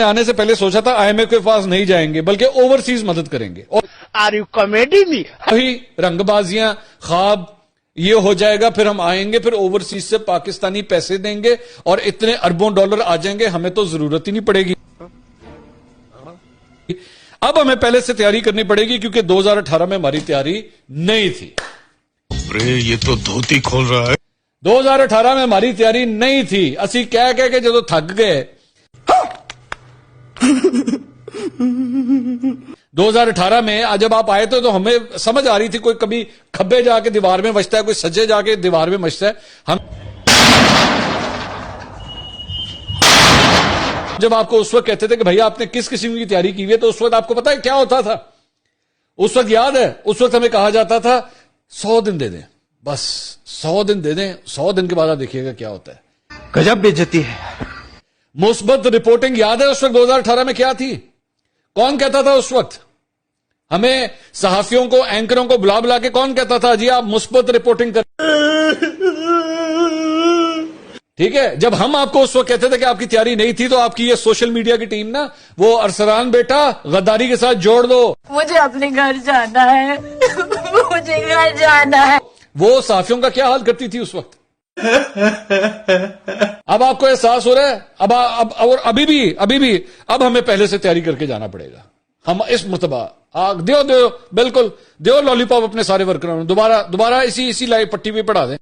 आने से पहले सोचा था आईएमएफ के पास नहीं जाएंगे बल्कि ओवरसीज मदद करेंगे। और आर यू कॉमेडी मी? वही रंगबाजियां, ख्वाब, ये हो जाएगा, फिर हम आएंगे, फिर ओवरसीज से पाकिस्तानी पैसे देंगे और इतने अरबों डॉलर आ जाएंगे, हमें तो जरूरत ही नहीं पड़ेगी। अब हमें पहले से तैयारी करनी पड़ेगी क्योंकि 2018 में हमारी तैयारी नहीं थी। अरे ये तो धोती खोल रहा है। 2018 में हमारी तैयारी नहीं थी। असी कह के जो थक गए। 2018 में जब आप आए थे तो हमें समझ आ रही थी कोई कभी खब्बे जाके दीवार में बचता है, कोई सज्जे जाके दीवार में बचता है। हम जब आपको उस वक्त कहते थे कि भैया आपने किस किस्म की तैयारी की हुई है, तो उस वक्त आपको पता है क्या होता था? उस वक्त याद है, उस वक्त हमें कहा जाता था 100 दिन दे दें, बस 100 दिन दे दें, 100 दिन के बाद आप देखिएगा क्या होता है। गजब बेइज्जती है। मुस्बत रिपोर्टिंग याद है उस वक्त 2018 में क्या थी? कौन कहता था उस वक्त? हमें सहाफियों को, एंकरों को बुला बुला के कौन कहता था जी आप मुस्बत रिपोर्टिंग कर। ठीक है, जब हम आपको उस वक्त कहते थे कि आपकी तैयारी नहीं थी, तो आपकी ये सोशल मीडिया की टीम ना, वो अरसलान बेटा गद्दारी के साथ जोड़ दो, मुझे अपने घर जाना है, मुझे घर जाना है। वो सहाफियों का क्या हाल करती थी उस वक्त? अब आपको एहसास हो रहा है? अब और अभी भी अब हमें पहले से तैयारी करके जाना पड़ेगा। हम इस मुतबा दो बिल्कुल दो लॉलीपॉप अपने सारे वर्करों, दोबारा इसी लाइव पट्टी पे पढ़ा दें।